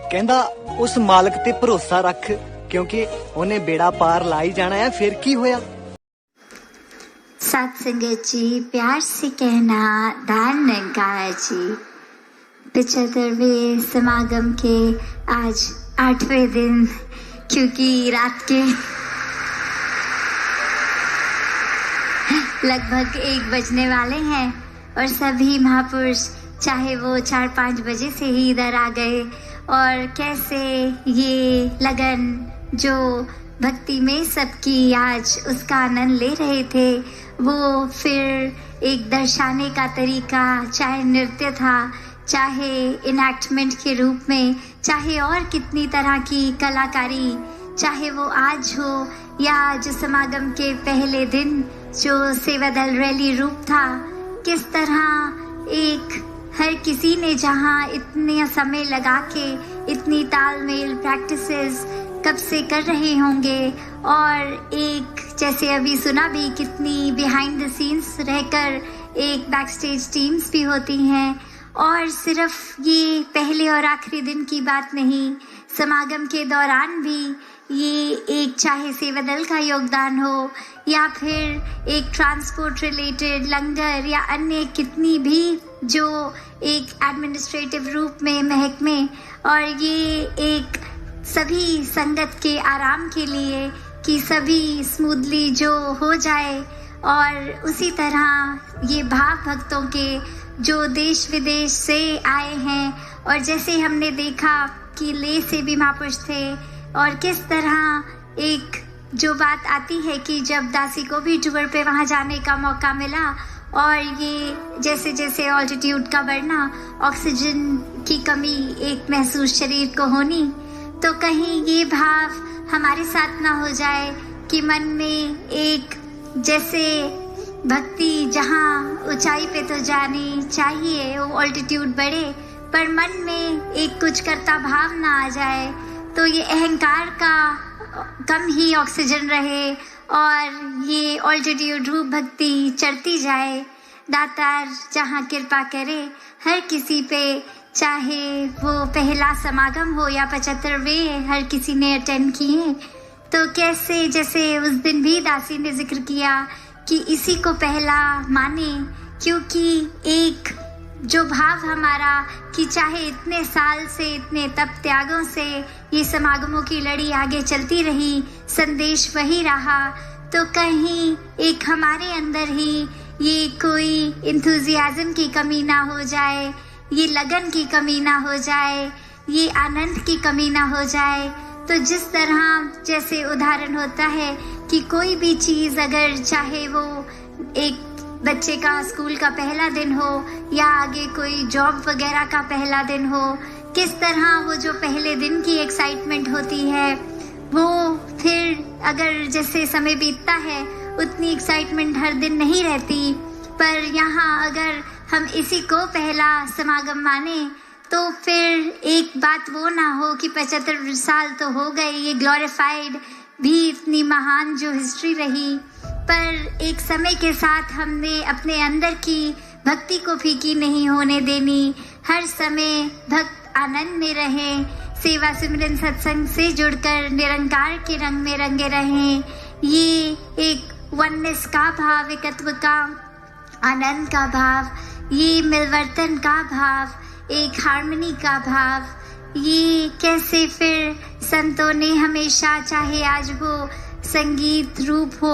कहंदा उस मालक ते भरोसा रख क्योंकि उन्हें बेड़ा पार ला ही जाना है। फिर की होया। सात संगत जी, प्यार से कहना दान निकाय जी। 75वें समागम के आज 8वें दिन, क्योंकि रात के लगभग 1 बजने वाले हैं और सभी महापुरुष चाहे वो 4-5 बजे से ही इधर आ गए और कैसे ये लगन जो भक्ति में सबकी आज उसका आनंद ले रहे थे, वो फिर एक दर्शाने का तरीका, चाहे नृत्य था, चाहे इनैक्टमेंट के रूप में, चाहे और कितनी तरह की कलाकारी, चाहे वो आज हो या जो समागम के पहले दिन जो सेवा दल रैली रूप था, किस तरह एक हर किसी ने जहाँ इतने समय लगा के इतनी तालमेल प्रैक्टिसेस कब से कर रहे होंगे और एक जैसे अभी सुना भी कितनी बिहाइंड द सीन्स रहकर एक बैक स्टेज टीम्स भी होती हैं। और सिर्फ ये पहले और आखिरी दिन की बात नहीं, समागम के दौरान भी ये एक चाहे सेवा दल का योगदान हो या फिर एक ट्रांसपोर्ट रिलेटेड लंगर या अन्य कितनी भी जो एक एडमिनिस्ट्रेटिव रूप में महकमे और ये एक सभी संगत के आराम के लिए कि सभी स्मूथली जो हो जाए। और उसी तरह ये भाव भक्तों के जो देश विदेश से आए हैं और जैसे हमने देखा कि ले से भी महापुरुष थे और किस तरह एक जो बात आती है कि जब दासी को भी टूर पे वहाँ जाने का मौका मिला और ये जैसे जैसे ऑल्टीट्यूड का बढ़ना, ऑक्सीजन की कमी एक महसूस शरीर को होनी, तो कहीं ये भाव हमारे साथ ना हो जाए कि मन में एक जैसे भक्ति जहाँ ऊंचाई पे तो जानी चाहिए, वो ऑल्टीट्यूड बढ़े, पर मन में एक कुछ करता भाव ना आ जाए, तो ये अहंकार का कम ही ऑक्सीजन रहे और ये ऑल्टीट्यूड रूप भक्ति चढ़ती जाए। दातार जहाँ कृपा करे हर किसी पे, चाहे वो पहला समागम हो या 75वें हर किसी ने अटेंड किए, तो कैसे जैसे उस दिन भी दासी ने जिक्र किया कि इसी को पहला माने, क्योंकि एक जो भाव हमारा कि चाहे इतने साल से इतने तप त्यागों से ये समागमों की लड़ी आगे चलती रही, संदेश वही रहा, तो कहीं एक हमारे अंदर ही ये कोई इंथुजियाज्म की कमी ना हो जाए, ये लगन की कमी ना हो जाए, ये आनंद की कमी ना हो जाए। तो जिस तरह जैसे उदाहरण होता है कि कोई भी चीज़ अगर चाहे वो एक बच्चे का स्कूल का पहला दिन हो या आगे कोई जॉब वगैरह का पहला दिन हो, किस तरह वो जो पहले दिन की एक्साइटमेंट होती है वो फिर अगर जैसे समय बीतता है उतनी एक्साइटमेंट हर दिन नहीं रहती, पर यहाँ अगर हम इसी को पहला समागम माने तो फिर एक बात वो ना हो कि 75 साल तो हो गए, ये ग्लोरीफाइड भी इतनी महान जो हिस्ट्री रही, पर एक समय के साथ हमने अपने अंदर की भक्ति को फीकी नहीं होने देनी, हर समय भक्त आनंद में रहें, सेवा सिमरन सत्संग से जुड़कर निरंकार के रंग में रंगे रहें। ये एक वननेस का भाव, एकत्व का आनंद का भाव, ये मिलवर्तन का भाव, एक हार्मनी का भाव, ये कैसे फिर संतों ने हमेशा, चाहे आज वो संगीत रूप हो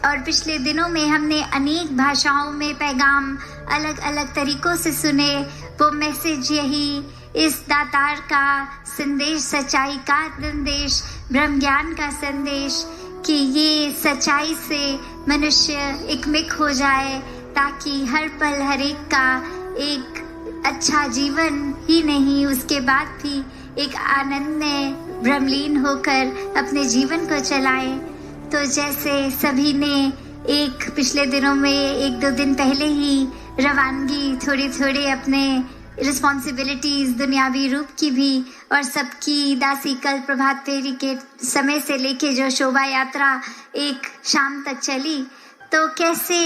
और पिछले दिनों में हमने अनेक भाषाओं में पैगाम अलग अलग तरीकों से सुने, वो मैसेज यही, इस दातार का संदेश, सच्चाई का संदेश, ब्रह्म ज्ञान का संदेश कि ये सच्चाई से मनुष्य एकमिक हो जाए ताकि हर पल हर एक का एक अच्छा जीवन ही नहीं, उसके बाद भी एक आनंद में ब्रह्मलीन होकर अपने जीवन को चलाएं। तो जैसे सभी ने एक पिछले दिनों में 1-2 दिन पहले ही रवानगी थोड़ी थोड़ी अपने रिस्पॉन्सिबिलिटीज दुनियावी रूप की भी और सबकी दासी कल प्रभात फेरी के समय से लेके जो शोभा यात्रा एक शाम तक चली, तो कैसे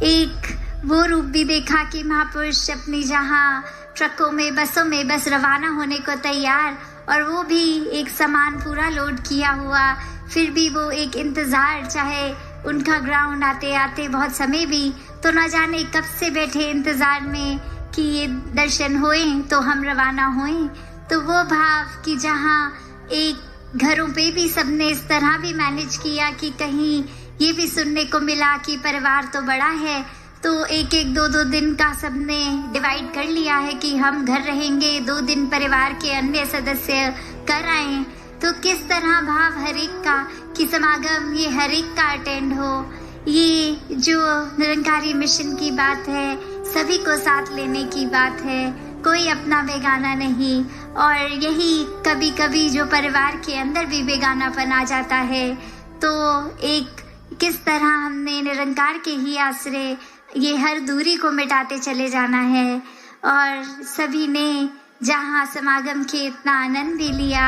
एक वो रूप भी देखा कि महापुरुष अपनी जहाँ ट्रकों में बसों में बस रवाना होने को तैयार और वो भी एक सामान पूरा लोड किया हुआ, फिर भी वो एक इंतज़ार, चाहे उनका ग्राउंड आते आते बहुत समय भी, तो न जाने कब से बैठे इंतज़ार में कि ये दर्शन होए तो हम रवाना होएं। तो वो भाव कि जहाँ एक घरों पे भी सबने इस तरह भी मैनेज किया कि कहीं ये भी सुनने को मिला कि परिवार तो बड़ा है, तो एक एक दो दो दिन का सबने डिवाइड कर लिया है कि हम घर रहेंगे, 2 दिन परिवार के अन्य सदस्य कर आए। तो किस तरह भाव हर एक का कि समागम ये हर एक का अटेंड हो। ये जो निरंकारी मिशन की बात है, सभी को साथ लेने की बात है, कोई अपना बेगाना नहीं। और यही कभी कभी जो परिवार के अंदर भी बेगानापन आ जाता है, तो एक किस तरह हमने निरंकार के ही आश्रय ये हर दूरी को मिटाते चले जाना है। और सभी ने जहाँ समागम के इतना आनंद भी लिया,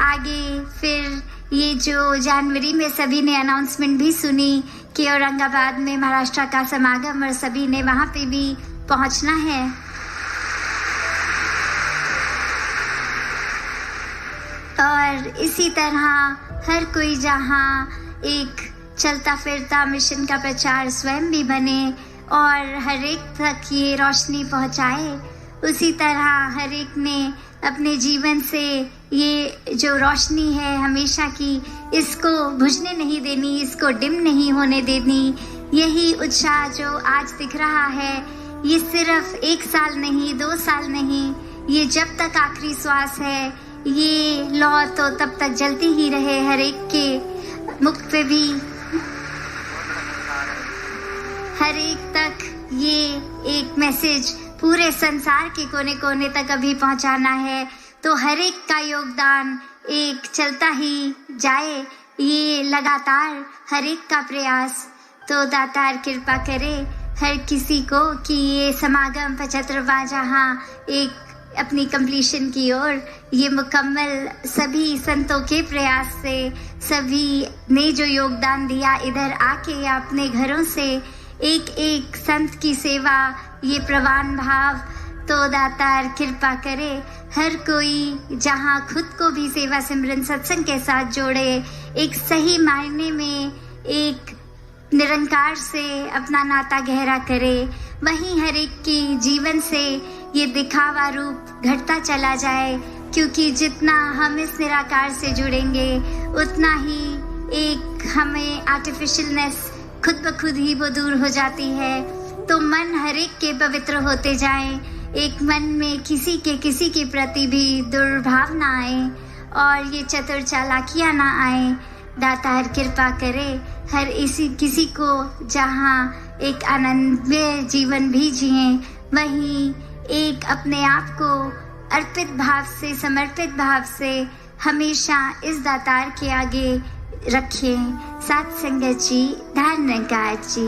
आगे फिर ये जो जनवरी में सभी ने अनाउंसमेंट भी सुनी कि औरंगाबाद में महाराष्ट्र का समागम, और सभी ने वहाँ पे भी पहुँचना है। और इसी तरह हर कोई जहाँ एक चलता फिरता मिशन का प्रचार स्वयं भी बने और हर एक तक ये रोशनी पहुँचाए, उसी तरह हर एक ने अपने जीवन से ये जो रोशनी है हमेशा की, इसको बुझने नहीं देनी, इसको डिम नहीं होने देनी। यही उत्साह जो आज दिख रहा है, ये सिर्फ 1 साल नहीं, 2 साल नहीं, ये जब तक आखिरी श्वास है, ये लौ तो तब तक जलती ही रहे हर एक के मुख पे भी। हर एक तक ये एक मैसेज पूरे संसार के कोने कोने तक अभी पहुंचाना है, तो हर एक का योगदान एक चलता ही जाए, ये लगातार हर एक का प्रयास। तो दातार कृपा करे हर किसी को कि ये समागम 75वां जहाँ एक अपनी कंप्लीशन की ओर ये मुकम्मल सभी संतों के प्रयास से, सभी ने जो योगदान दिया इधर आके या अपने घरों से, एक एक संत की सेवा, ये प्रवान भाव। तो दातार कृपा करे हर कोई जहाँ खुद को भी सेवा सिमरन सत्संग के साथ जोड़े, एक सही मायने में एक निरंकार से अपना नाता गहरा करे, वहीं हर एक के जीवन से ये दिखावा रूप घटता चला जाए। क्योंकि जितना हम इस निराकार से जुड़ेंगे, उतना ही एक हमें आर्टिफिशियलनेस खुद ब खुद ही वो दूर हो जाती है। तो मन हर एक के पवित्र होते जाएं, एक मन में किसी के प्रति भी दुर्भाव ना आए और ये चतुर चालाकियाँ ना आए। दातार कृपा करे हर किसी को जहाँ एक आनंदमय जीवन भी जिए, वहीं एक अपने आप को अर्पित भाव से, समर्पित भाव से हमेशा इस दातार के आगे रखें। साथ संगत जी, धन्यवाद जी।